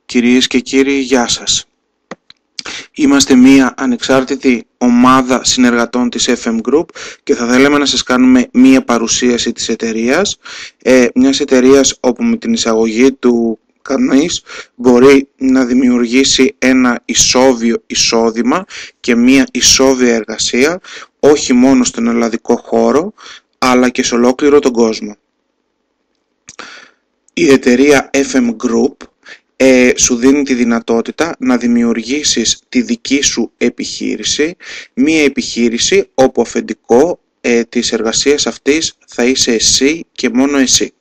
Κυρίες και κύριοι, γεια σας. Είμαστε μία ανεξάρτητη ομάδα συνεργατών της FM Group και θα θέλαμε να σας κάνουμε μία παρουσίαση της εταιρείας. Μιας εταιρείας όπου με την εισαγωγή του κανείς μπορεί να δημιουργήσει ένα ισόβιο εισόδημα και μία ισόβια εργασία, όχι μόνο στον ελλαδικό χώρο, αλλά και σε ολόκληρο τον κόσμο. Η εταιρεία FM Group σου δίνει τη δυνατότητα να δημιουργήσεις τη δική σου επιχείρηση, μία επιχείρηση όπου αφεντικό της εργασίας αυτής θα είσαι εσύ και μόνο εσύ.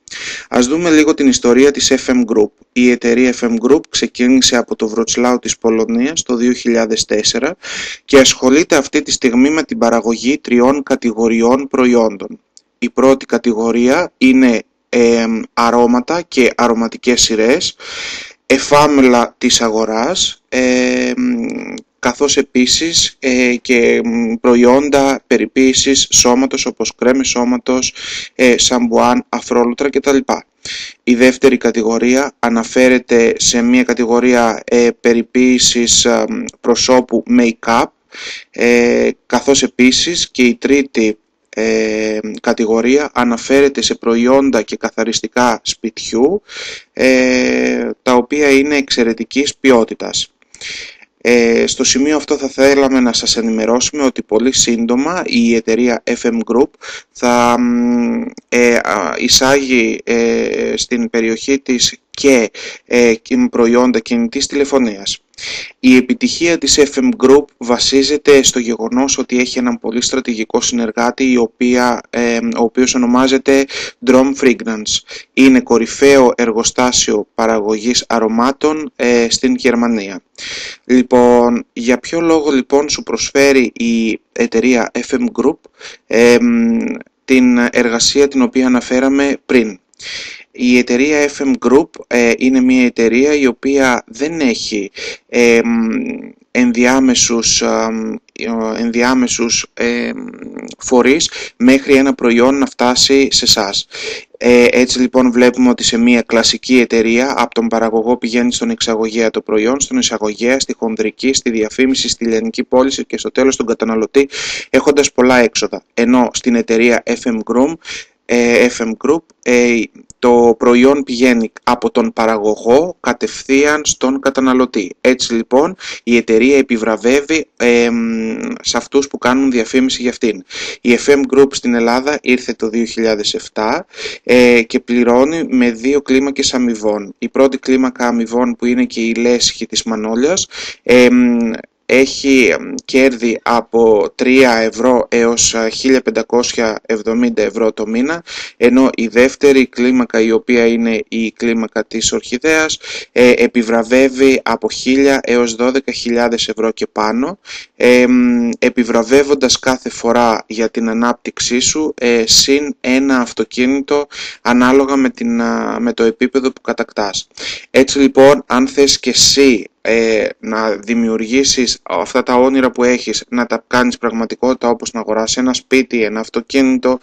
Ας δούμε λίγο την ιστορία της FM Group. Η εταιρεία FM Group ξεκίνησε από το Wrocław της Πολωνίας το 2004 και ασχολείται αυτή τη στιγμή με την παραγωγή 3 κατηγοριών προϊόντων. Η πρώτη κατηγορία είναι αρώματα και αρωματικές σειρές, εφάμελα της αγοράς, καθώς επίσης και προϊόντα περιποίησης σώματος όπως κρέμες σώματος, σαμπουάν, αφρόλουτρα κτλ. Η δεύτερη κατηγορία αναφέρεται σε μια κατηγορία περιποίησης προσώπου make-up, καθώς επίσης και η τρίτη κατηγορία αναφέρεται σε προϊόντα και καθαριστικά σπιτιού, τα οποία είναι εξαιρετικής ποιότητας. Στο σημείο αυτό θα θέλαμε να σας ενημερώσουμε ότι πολύ σύντομα η εταιρεία FM Group θα εισάγει στην περιοχή της και προϊόντα κινητής τηλεφωνίας. Η επιτυχία της FM Group βασίζεται στο γεγονός ότι έχει έναν πολύ στρατηγικό συνεργάτη ο οποίος ονομάζεται Drom Fragrance. Είναι κορυφαίο εργοστάσιο παραγωγής αρωμάτων στην Γερμανία. Λοιπόν, για ποιο λόγο λοιπόν σου προσφέρει η εταιρεία FM Group την εργασία την οποία αναφέραμε πριν? Η εταιρεία FM Group είναι μια εταιρεία η οποία δεν έχει ενδιάμεσους φορείς μέχρι ένα προϊόν να φτάσει σε εσάς. Έτσι λοιπόν βλέπουμε ότι σε μια κλασική εταιρεία από τον παραγωγό πηγαίνει στον εξαγωγέα το προϊόν, στον εισαγωγέα, στη χονδρική, στη διαφήμιση, στη λιανική πώληση και στο τέλος τον καταναλωτή, έχοντας πολλά έξοδα. Ενώ στην εταιρεία FM Group το προϊόν πηγαίνει από τον παραγωγό κατευθείαν στον καταναλωτή. Έτσι λοιπόν η εταιρεία επιβραβεύει σε αυτούς που κάνουν διαφήμιση για αυτήν. Η FM Group στην Ελλάδα ήρθε το 2007 και πληρώνει με 2 κλίμακες αμοιβών. Η πρώτη κλίμακα αμοιβών, που είναι και η λέσχη της Μανώλιας, έχει κέρδη από 3 ευρώ έως 1.570 ευρώ το μήνα, ενώ η δεύτερη κλίμακα, η οποία είναι η κλίμακα της Ορχιδέας, επιβραβεύει από 1.000 έως 12.000 ευρώ και πάνω, επιβραβεύοντας κάθε φορά για την ανάπτυξή σου συν ένα αυτοκίνητο ανάλογα με το επίπεδο που κατακτάς. Έτσι λοιπόν, αν θες και εσύ να δημιουργήσεις αυτά τα όνειρα που έχεις, να τα κάνεις πραγματικότητα, όπως να αγοράσεις ένα σπίτι, ένα αυτοκίνητο,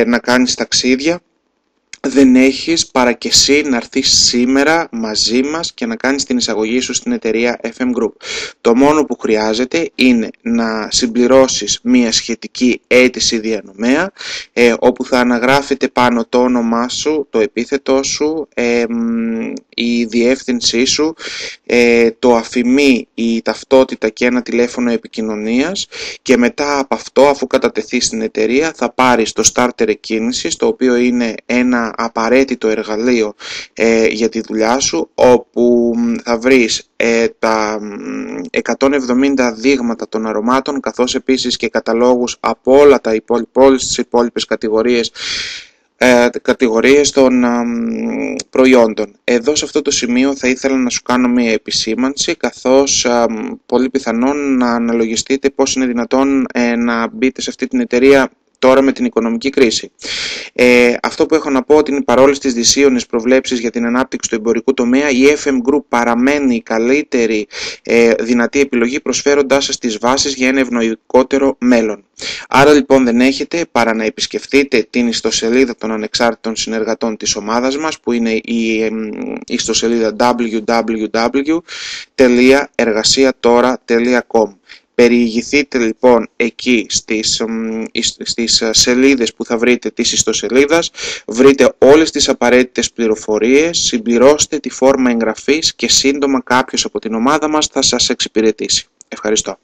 να κάνεις ταξίδια, δεν έχεις παρά και εσύ να έρθεις σήμερα μαζί μας και να κάνεις την εισαγωγή σου στην εταιρεία FM Group. Το μόνο που χρειάζεται είναι να συμπληρώσεις μία σχετική αίτηση διανομέα, όπου θα αναγράφεται πάνω το όνομά σου, το επίθετό σου, η διεύθυνσή σου, το αφημί, η ταυτότητα και ένα τηλέφωνο επικοινωνίας, και μετά από αυτό, αφού κατατεθεί στην εταιρεία, θα πάρεις το starter εκκίνησης, το οποίο είναι ένα απαραίτητο εργαλείο για τη δουλειά σου, όπου θα βρεις τα 170 δείγματα των αρωμάτων, καθώς επίσης και καταλόγους από όλες τις υπόλοιπες κατηγορίες των προϊόντων. Εδώ σε αυτό το σημείο θα ήθελα να σου κάνω μια επισήμανση, καθώς πολύ πιθανόν να αναλογιστείτε πώς είναι δυνατόν να μπείτε σε αυτή την εταιρεία τώρα με την οικονομική κρίση. Αυτό που έχω να πω ότι είναι παρόλες τις δυσίωνες προβλέψεις για την ανάπτυξη του εμπορικού τομέα, η FM Group παραμένει η καλύτερη δυνατή επιλογή, προσφέροντάς σας τις βάσεις για ένα ευνοϊκότερο μέλλον. Άρα λοιπόν δεν έχετε παρά να επισκεφτείτε την ιστοσελίδα των ανεξάρτητων συνεργατών της ομάδας μας, που είναι η ιστοσελίδα www.εργασιατора.com. Περιηγηθείτε λοιπόν εκεί στις σελίδες που θα βρείτε της ιστοσελίδας, βρείτε όλες τις απαραίτητες πληροφορίες, συμπληρώστε τη φόρμα εγγραφής και σύντομα κάποιος από την ομάδα μας θα σας εξυπηρετήσει. Ευχαριστώ.